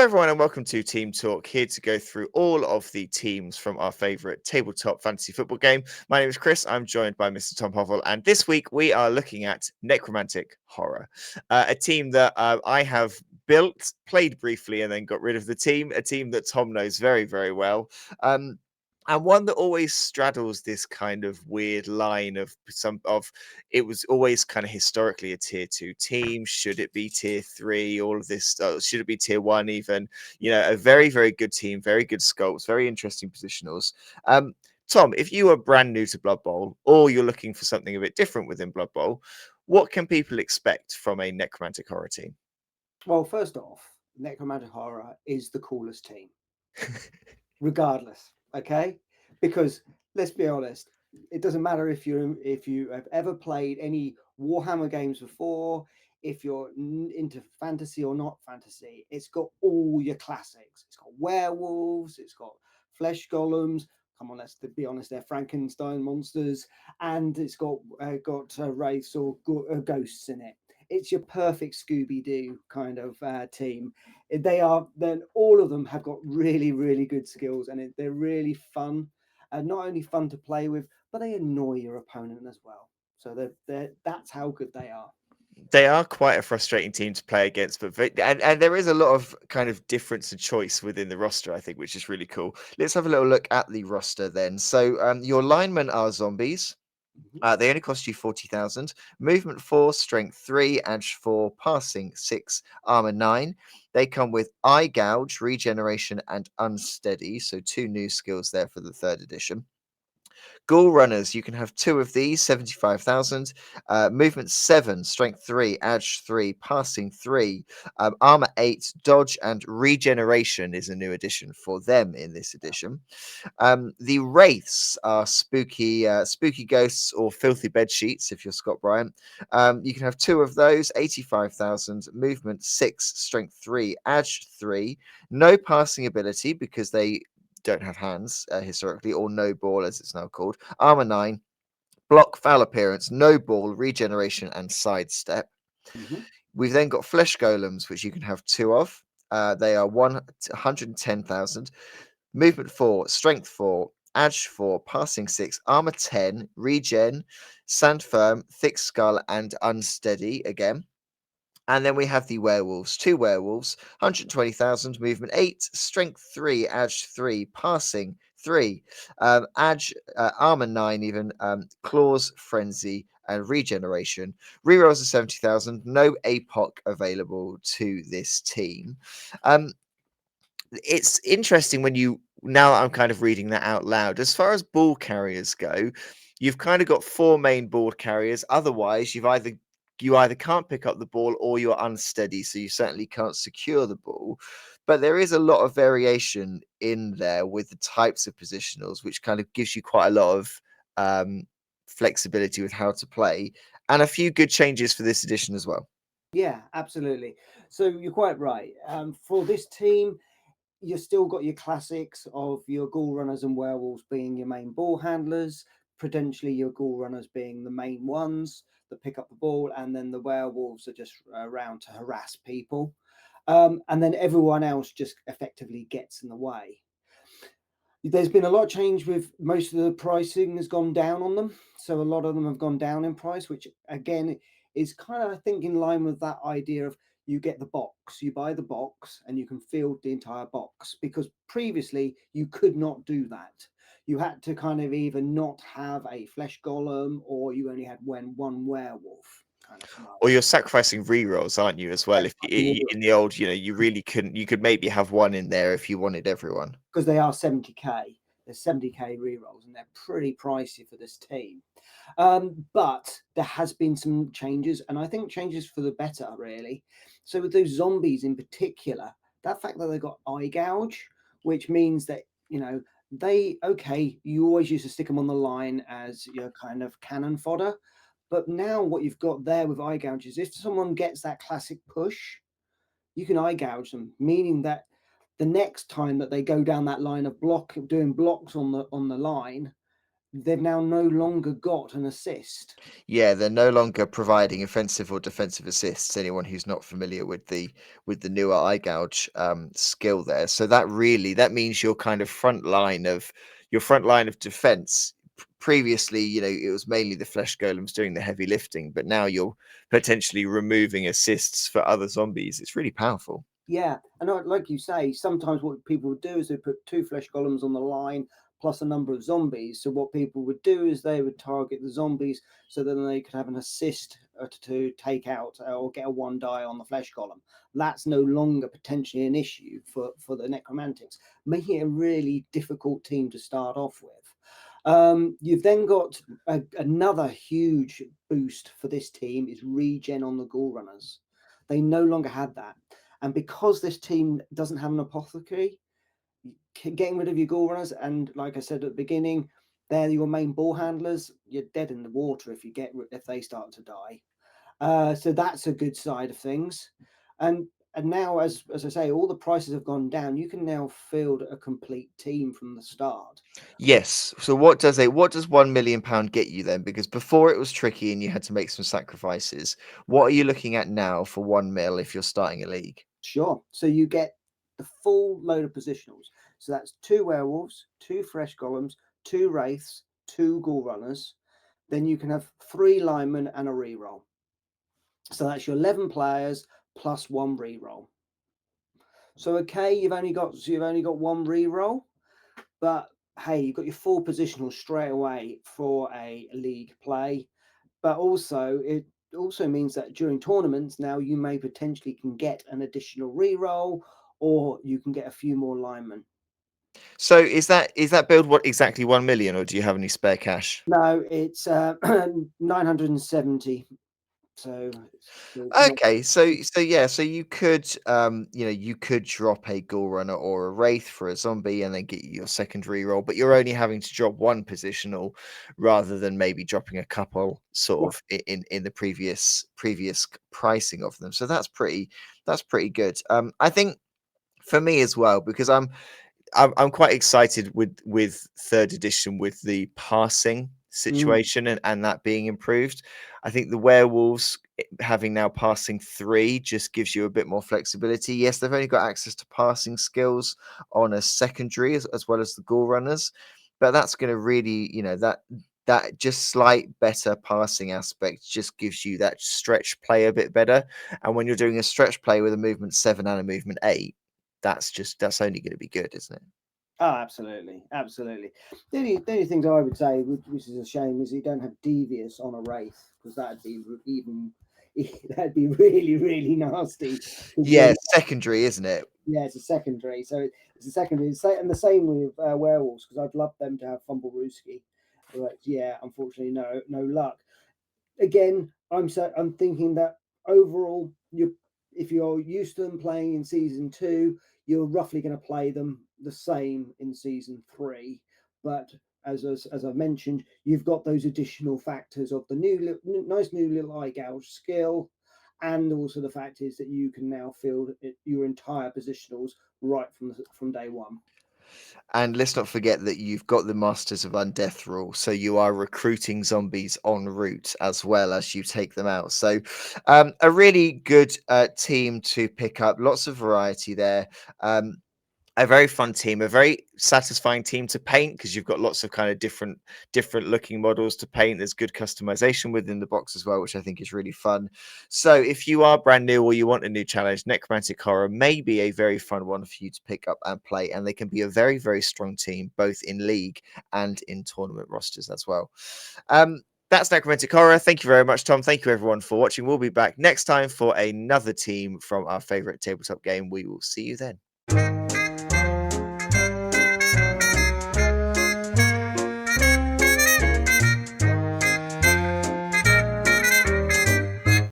everyone, and welcome to Team Talk. Here to go through all of the teams from our favourite tabletop fantasy football game. My name is Chris. I'm joined by Mr. Tom Hovell, and this week we are looking at Necromantic Horror, a team that I have built, played briefly, and then got rid of the team. A team that Tom knows very, very well. And one that always straddles this kind of weird line of it was always kind of historically a tier 2 team. Should it be tier 3? All of this, should it be tier 1 even? A very, very good team, very good sculpts, very interesting positionals. Tom, if you are brand new to Blood Bowl or you're looking for something a bit different within Blood Bowl, what can people expect from a Necromantic Horror team? Well, first off, Necromantic Horror is the coolest team, regardless. Okay, because let's be honest, it doesn't matter if you have ever played any Warhammer games before, if you're into fantasy or not fantasy. It's got all your classics. It's got werewolves. It's got flesh golems. Come on, let's be honest. They're Frankenstein monsters, and it's got wraiths or ghosts in it. It's your perfect Scooby Doo kind of team. Then all of them have got really, really good skills, and they're really fun. Not only fun to play with, but they annoy your opponent as well. So that's how good they are. They are quite a frustrating team to play against, and there is a lot of kind of difference and choice within the roster, I think, which is really cool. Let's have a little look at the roster then. So your linemen are zombies. They only cost you 40,000. Movement 4, strength 3, edge 4, passing 6, armor 9. They come with eye gouge, regeneration, and unsteady. So 2 new skills there for the 3rd edition. Ghoul runners, you can have 2 of these, 75,000. Movement 7, strength 3, edge 3, passing 3, armor 8, dodge, and regeneration is a new addition for them in this edition. The wraiths are spooky ghosts or filthy bed sheets. If you're Scott Bryant, you can have 2 of those, 85,000. Movement 6, strength 3, edge 3. No passing ability because they don't have hands historically, or no ball as it's now called. Armor 9, block, foul appearance, no ball, regeneration, and sidestep. Mm-hmm. We've then got flesh golems, which you can have 2 of. They are 110,000. Movement 4, strength 4, edge 4, passing 6, armor 10, regen, sand firm, thick skull, and unsteady again. And then we have the werewolves, 2 werewolves, 120,000, movement 8, strength 3, edge 3, passing 3, edge, armor 9, even, claws, frenzy, and regeneration. Rerolls are 70,000, no APOC available to this team. It's interesting when now that I'm kind of reading that out loud, as far as ball carriers go, you've kind of got 4 main ball carriers. Otherwise, you either can't pick up the ball or you're unsteady, so you certainly can't secure the ball. But there is a lot of variation in there with the types of positionals, which kind of gives you quite a lot of flexibility with how to play, and a few good changes for this edition as well. Yeah, absolutely. So you're quite right. For this team, you've still got your classics of your ghoul runners and werewolves being your main ball handlers, potentially your ghoul runners being the main ones that pick up the ball, and then the werewolves are just around to harass people. And then everyone else just effectively gets in the way. There's been a lot of change with most of the pricing has gone down on them. So a lot of them have gone down in price, which again is kind of, I think, in line with that idea of you get the box, you buy the box and you can field the entire box, because previously you could not do that. You had to kind of either not have a flesh golem or you only had one werewolf kind of scenario. Or you're sacrificing rerolls, aren't you, as well? If in the old, you really couldn't. You could maybe have one in there if you wanted everyone. Because they are 70k. There's 70k rerolls and they're pretty pricey for this team. But there has been some changes, and I think changes for the better, really. So with those zombies in particular, that fact that they got eye gouge, which means that you always used to stick them on the line as your kind of cannon fodder. But now what you've got there with eye gouge is if someone gets that classic push, you can eye gouge them, meaning that the next time that they go down that line of doing blocks on the line, they've now no longer got an assist. Yeah, they're no longer providing offensive or defensive assists. Anyone who's not familiar with the newer eye gouge skill there, so that means your front line of defense. Previously, it was mainly the flesh golems doing the heavy lifting, but now you're potentially removing assists for other zombies. It's really powerful. Yeah, and like you say, sometimes what people would do is they put two flesh golems on the line plus a number of zombies. So what people would do is they would target the zombies so then they could have an assist to take out or get a one die on the flesh golem. That's no longer potentially an issue for the necromantics, making it a really difficult team to start off with. You've then got another huge boost for this team is regen on the ghoul runners. They no longer had that. And because this team doesn't have an apothecary, getting rid of your ghoul runners, and like I said at the beginning, they're your main ball handlers. You're dead in the water if they start to die. So that's a good side of things. And now, as I say, all the prices have gone down. You can now field a complete team from the start. Yes. So what does £1 million get you then? Because before it was tricky and you had to make some sacrifices. What are you looking at now for 1 mil if you're starting a league? Sure. So you get the full load of positionals. So that's two werewolves, two fresh golems, two wraiths, two ghoul runners. Then you can have three linemen and a reroll. So that's your 11 players plus one reroll. So okay, you've only got one reroll, but hey, you've got your full positional straight away for a league play. But also it also means that during tournaments now you may potentially can get an additional reroll or you can get a few more linemen. So is that build what exactly 1 million, or do you have any spare cash? No, it's 970. So it's not. Okay, so you could you could drop a ghoul runner or a wraith for a zombie and then get your secondary roll, but you're only having to drop one positional rather than maybe dropping a couple Yeah. sort of in the previous pricing of them. So that's pretty good. I think for me as well, because I'm quite excited with third edition with the passing Mm, situation and that being improved. I think the werewolves having now passing 3 just gives you a bit more flexibility. Yes, they've only got access to passing skills on a secondary as well as the ghoul runners, but that's going to really, that just slight better passing aspect just gives you that stretch play a bit better. And when you're doing a stretch play with a movement 7 and a movement 8, that's only going to be good, isn't it? oh, absolutely, absolutely. The only things I would say, which is a shame, is you don't have devious on a wraith because that'd be even that'd be really really nasty. Because Yeah, secondary, isn't it? yeah, it's a secondary, so it's a secondary. And the same with werewolves because I'd love them to have Fumblerooski, but yeah, unfortunately, no luck. Again, I'm thinking that overall, if you're used to them playing in season 2, you're roughly going to play them the same in season 3. But as I mentioned, you've got those additional factors of the nice new little eye gouge skill, and also the fact is that you can now field your entire positionals right from day one. And let's not forget that you've got the Masters of Undeath rule, so you are recruiting zombies en route as well as you take them out. So, a really good team to pick up. Lots of variety there. A very fun team, a very satisfying team to paint because you've got lots of kind of different looking models to paint. There's good customization within the box as well, which I think is really fun. So if you are brand new or you want a new challenge, Necromantic Horror may be a very fun one for you to pick up and play, and they can be a very, very strong team both in league and in tournament rosters as well. That's Necromantic Horror. Thank you very much, Tom. Thank you everyone for watching. We'll be back next time for another team from our favorite tabletop game. We will see you then.